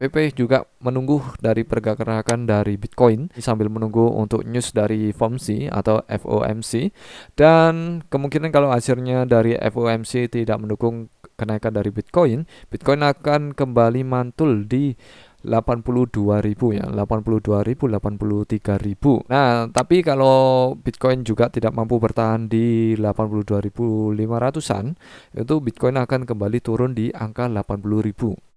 PP juga menunggu dari pergerakan dari Bitcoin sambil menunggu untuk news dari FOMC atau FOMC, dan kemungkinan kalau hasilnya dari FOMC tidak mendukung kenaikan dari Bitcoin, Bitcoin akan kembali mantul di 82.000 ya, 82.000, 83.000. Nah, tapi kalau Bitcoin juga tidak mampu bertahan di 82.500-an, itu Bitcoin akan kembali turun di angka 80.000.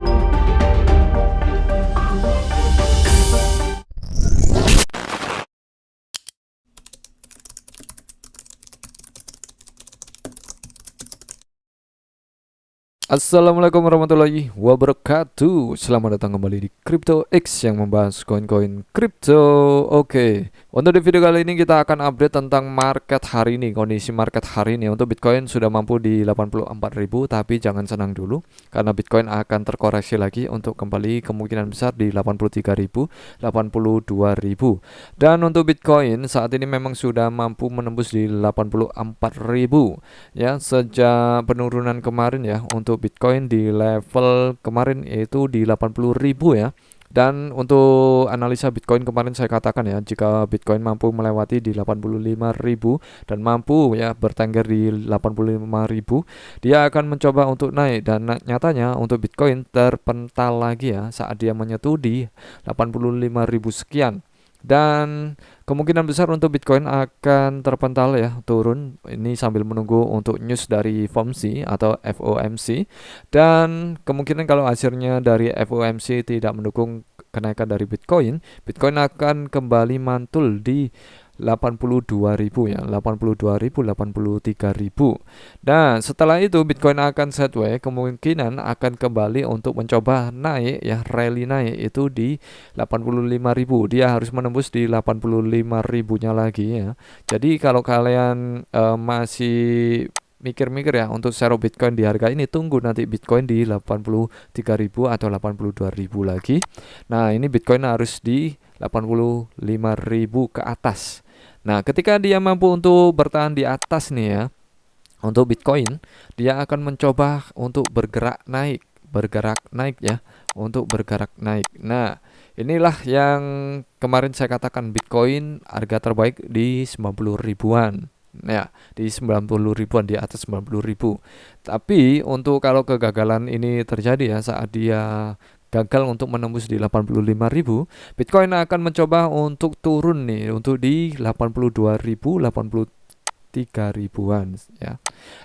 Assalamualaikum warahmatullahi wabarakatuh. Selamat datang kembali di Crypto X yang membahas koin-koin kripto. Oke, untuk di video kali ini kita akan update tentang market hari ini, kondisi market hari ini. Untuk Bitcoin sudah mampu di 84.000, tapi jangan senang dulu karena Bitcoin akan terkoreksi lagi untuk kembali kemungkinan besar di 83.000, 82.000. Dan untuk Bitcoin saat ini memang sudah mampu menembus di 84.000 ya sejak penurunan kemarin ya. Untuk Bitcoin di level kemarin yaitu di 80.000 ya. Dan untuk analisa Bitcoin kemarin saya katakan ya, jika Bitcoin mampu melewati di 85.000 dan mampu ya bertengger di 85.000, dia akan mencoba untuk naik, dan nyatanya untuk Bitcoin terpental lagi ya saat dia menyentuh di 85.000 sekian. Dan kemungkinan besar untuk Bitcoin akan terpental ya turun ini sambil menunggu untuk news dari FOMC atau FOMC, dan kemungkinan kalau hasilnya dari FOMC tidak mendukung kenaikan dari Bitcoin, Bitcoin akan kembali mantul di 82.000 ya, 82.000, 83.000. Dan setelah itu Bitcoin akan sideways, kemungkinan akan kembali untuk mencoba naik ya, rally naik itu di 85.000. Dia harus menembus di 85.000-nya lagi ya. Jadi kalau kalian masih mikir-mikir ya untuk share Bitcoin di harga ini, tunggu nanti Bitcoin di 83.000 atau 82.000 lagi. Nah, ini Bitcoin harus di 85.000 ke atas. Nah, ketika dia mampu untuk bertahan di atas nih ya, untuk Bitcoin, dia akan mencoba untuk bergerak naik ya, untuk bergerak naik. Nah, inilah yang kemarin saya katakan Bitcoin harga terbaik di 90 ribuan. Ya, di 90 ribuan, di atas 90 ribu. Tapi untuk kalau kegagalan ini terjadi ya saat dia gagal untuk menembus di 85.000, Bitcoin akan mencoba untuk turun nih untuk di 82.000, 83 ribuan ya.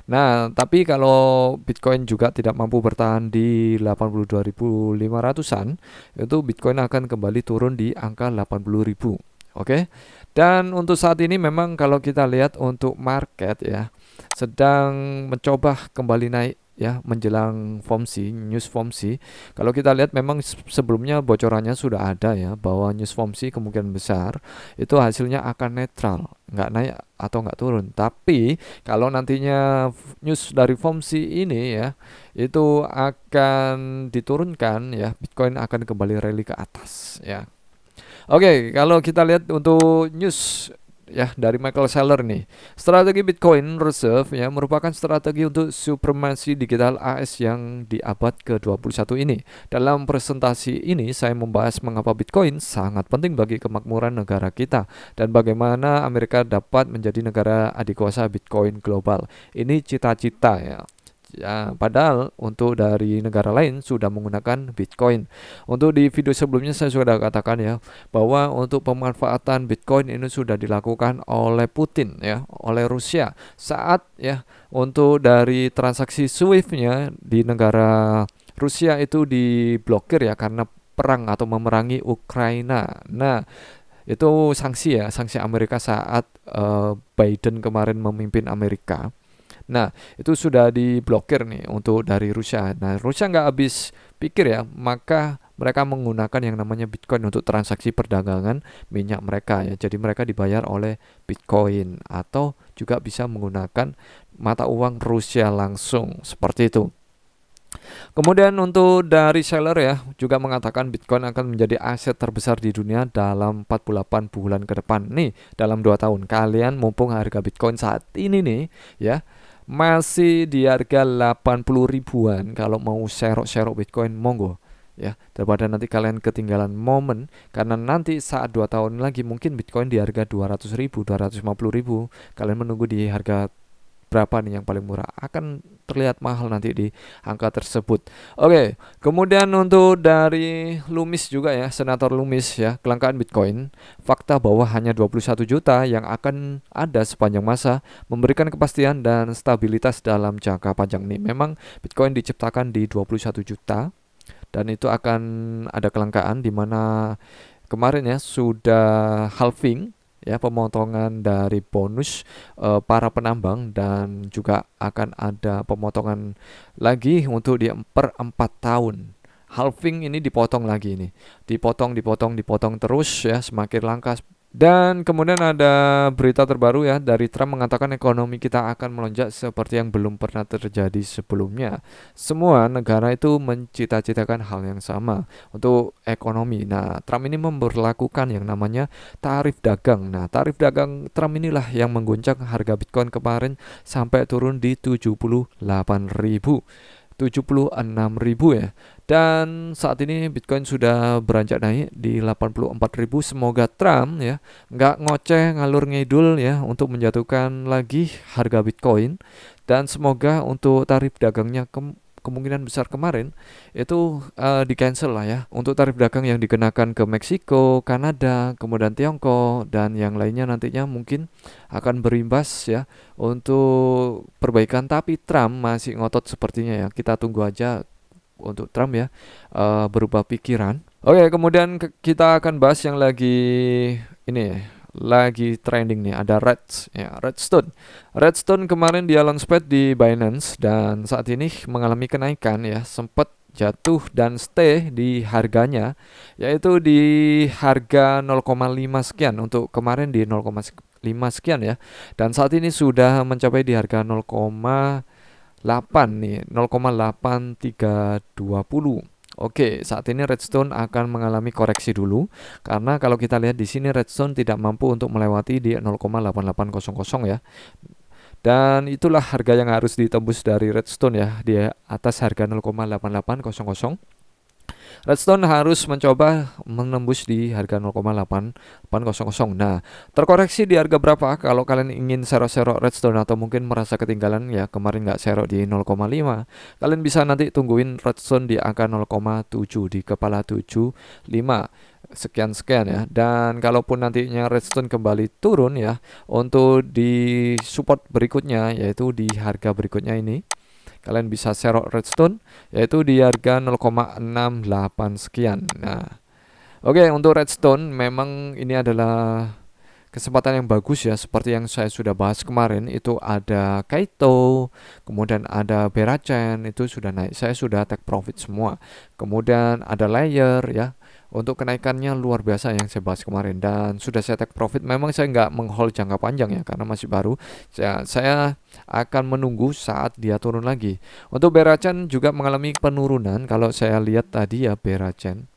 Nah, tapi kalau Bitcoin juga tidak mampu bertahan di 82.500-an, itu Bitcoin akan kembali turun di angka 80.000. Oke. Dan untuk saat ini memang kalau kita lihat untuk market ya sedang mencoba kembali naik ya menjelang FOMC, news FOMC. Kalau kita lihat memang sebelumnya bocorannya sudah ada ya bahwa news FOMC kemungkinan besar itu hasilnya akan netral, nggak naik atau nggak turun. Tapi kalau nantinya news dari FOMC ini ya itu akan diturunkan ya, Bitcoin akan kembali rally ke atas ya. Oke, kalau kita lihat untuk news ya dari Michael Saylor nih, strategi Bitcoin Reserve ya merupakan strategi untuk supremasi digital AS yang di abad ke-21 ini. Dalam presentasi ini saya membahas mengapa Bitcoin sangat penting bagi kemakmuran negara kita dan bagaimana Amerika dapat menjadi negara adikuasa Bitcoin global. Ini cita-cita ya. Ya, padahal untuk dari negara lain sudah menggunakan Bitcoin. Untuk di video sebelumnya saya sudah katakan ya bahwa untuk pemanfaatan Bitcoin ini sudah dilakukan oleh Putin ya, oleh Rusia saat ya untuk dari transaksi SWIFT-nya di negara Rusia itu diblokir ya karena perang atau memerangi Ukraina. Nah, itu sanksi ya, sanksi Amerika saat Biden kemarin memimpin Amerika. Nah, itu sudah diblokir nih untuk dari Rusia. Nah, Rusia nggak habis pikir ya, maka mereka menggunakan yang namanya Bitcoin untuk transaksi perdagangan minyak mereka ya. Jadi mereka dibayar oleh Bitcoin atau juga bisa menggunakan mata uang Rusia langsung seperti itu. Kemudian untuk dari seller ya juga mengatakan Bitcoin akan menjadi aset terbesar di dunia dalam 48 bulan ke depan. Nih, dalam 2 tahun kalian mumpung harga Bitcoin saat ini nih ya masih di harga 80 ribuan, kalau mau serok-serok Bitcoin monggo ya, daripada nanti kalian ketinggalan momen, karena nanti saat 2 tahun lagi mungkin Bitcoin di harga 200.000, 250.000, kalian menunggu di harga berapa nih yang paling murah, akan terlihat mahal nanti di angka tersebut. Oke, kemudian untuk dari Loomis juga ya, Senator Loomis ya, kelangkaan Bitcoin, fakta bahwa hanya 21 juta yang akan ada sepanjang masa, memberikan kepastian dan stabilitas dalam jangka panjang nih. Memang Bitcoin diciptakan di 21 juta dan itu akan ada kelangkaan di mana kemarin ya sudah halving ya, pemotongan dari bonus para penambang, dan juga akan ada pemotongan lagi untuk di per 4 tahun. Halving ini dipotong lagi nih, dipotong terus ya, semakin langka. Dan kemudian ada berita terbaru ya dari Trump mengatakan ekonomi kita akan melonjak seperti yang belum pernah terjadi sebelumnya. Semua negara itu mencita-citakan hal yang sama untuk ekonomi. Nah, Trump ini memberlakukan yang namanya tarif dagang. Nah, tarif dagang Trump inilah yang mengguncang harga Bitcoin kemarin sampai turun di 78.000. 76.000 ya. Dan saat ini Bitcoin sudah beranjak naik di 84.000. Semoga Trump ya nggak ngoceh ngalur ngidul ya untuk menjatuhkan lagi harga Bitcoin, dan semoga untuk tarif dagangnya kemungkinan besar kemarin itu di cancel lah ya, untuk tarif dagang yang dikenakan ke Meksiko, Kanada, kemudian Tiongkok dan yang lainnya nantinya mungkin akan berimbas ya untuk perbaikan. Tapi Trump masih ngotot sepertinya ya, kita tunggu aja untuk Trump ya berubah pikiran. Oke, kemudian kita akan bahas yang ini lagi trending nih, ada Redstone. Redstone kemarin dia launchpad di Binance dan saat ini mengalami kenaikan ya, sempat jatuh dan stay di harganya yaitu di harga 0,5 sekian, untuk kemarin di 0,5 sekian ya, dan saat ini sudah mencapai di harga 0,8 nih, 0,8320. Oke, saat ini Redstone akan mengalami koreksi dulu karena kalau kita lihat di sini Redstone tidak mampu untuk melewati di 0,8800 ya. Dan itulah harga yang harus ditembus dari Redstone ya, di atas harga 0,8800. Redstone harus mencoba menembus di harga 0,8800. Nah, terkoreksi di harga berapa? Kalau kalian ingin serok-serok Redstone atau mungkin merasa ketinggalan ya, kemarin nggak serok di 0,5, kalian bisa nanti tungguin Redstone di angka 0,7, di kepala 75 sekian ya. Dan kalaupun nantinya Redstone kembali turun ya, untuk di support berikutnya yaitu di harga berikutnya ini, kalian bisa serok Redstone yaitu di harga 0,68 sekian. Nah, oke, untuk Redstone memang ini adalah kesempatan yang bagus ya, seperti yang saya sudah bahas kemarin, itu ada Kaito, kemudian ada Berachen, itu sudah naik, saya sudah take profit semua. Kemudian ada Layer ya, untuk kenaikannya luar biasa yang saya bahas kemarin, dan sudah saya take profit. Memang saya nggak menghold jangka panjang ya karena masih baru. Saya akan menunggu saat dia turun lagi. Untuk Berachen juga mengalami penurunan kalau saya lihat tadi ya, Berachen.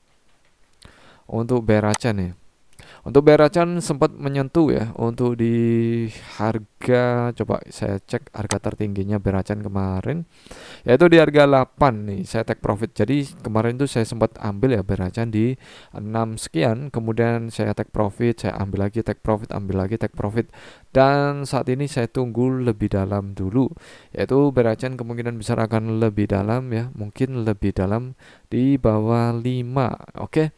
Untuk Berachen nih, untuk Berachen sempat menyentuh ya untuk di harga, coba saya cek harga tertingginya Berachen kemarin yaitu di harga 8 nih, saya take profit. Jadi kemarin tuh saya sempat ambil ya Berachen di 6 sekian, kemudian saya take profit, saya ambil lagi take profit, ambil lagi take profit, dan saat ini saya tunggu lebih dalam dulu, yaitu Berachen kemungkinan besar akan lebih dalam ya, mungkin lebih dalam di bawah 5. Oke.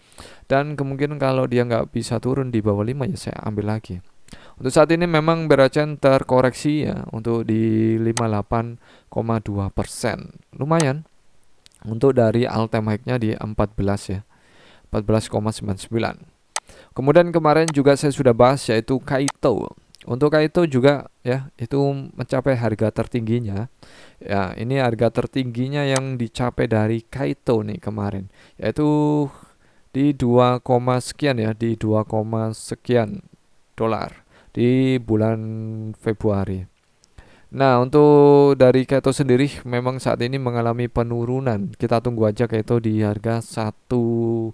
Dan kemungkinan kalau dia nggak bisa turun di bawah 5 ya saya ambil lagi. Untuk saat ini memang Berachen terkoreksi ya untuk di 58,2%. Lumayan. Untuk dari all time high-nya di 14 ya. 14,99. Kemudian kemarin juga saya sudah bahas yaitu Kaito. Untuk Kaito juga ya, itu mencapai harga tertingginya. Ya, ini harga tertingginya yang dicapai dari Kaito nih kemarin, yaitu di 2, sekian ya, di 2, sekian dolar di bulan Februari. Nah, untuk dari Kaito sendiri memang saat ini mengalami penurunan. Kita tunggu aja Kaito di harga $1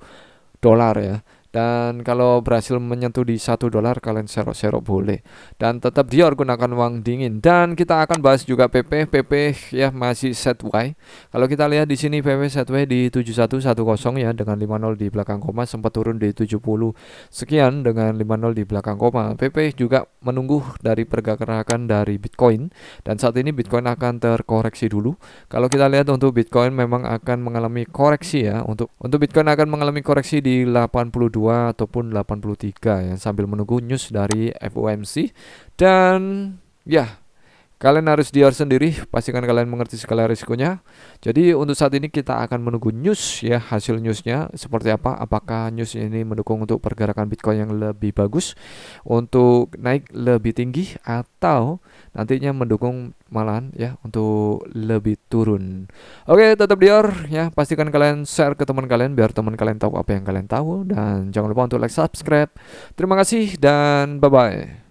ya. Dan kalau berhasil menyentuh di $1, kalian serok-serok boleh. Dan tetap Dior gunakan uang dingin. Dan kita akan bahas juga PP ya masih set Y. Kalau kita lihat di sini PP set Y di 7110 ya dengan 50 di belakang koma, sempat turun di 70 sekian dengan 50 di belakang koma. PP juga menunggu dari pergerakan dari Bitcoin, dan saat ini Bitcoin akan terkoreksi dulu. Kalau kita lihat untuk Bitcoin memang akan mengalami koreksi ya. Untuk Bitcoin akan mengalami koreksi di 82 ataupun 83 ya, sambil menunggu news dari FOMC. Dan ya, kalian harus Dior sendiri, pastikan kalian mengerti segala risikonya. Jadi untuk saat ini kita akan menunggu news ya, hasil newsnya seperti apa. Apakah news ini mendukung untuk pergerakan Bitcoin yang lebih bagus, untuk naik lebih tinggi, atau nantinya mendukung malahan ya untuk lebih turun. Oke, tetap Dior ya, pastikan kalian share ke teman kalian biar teman kalian tahu apa yang kalian tahu, dan jangan lupa untuk like, subscribe. Terima kasih dan bye bye.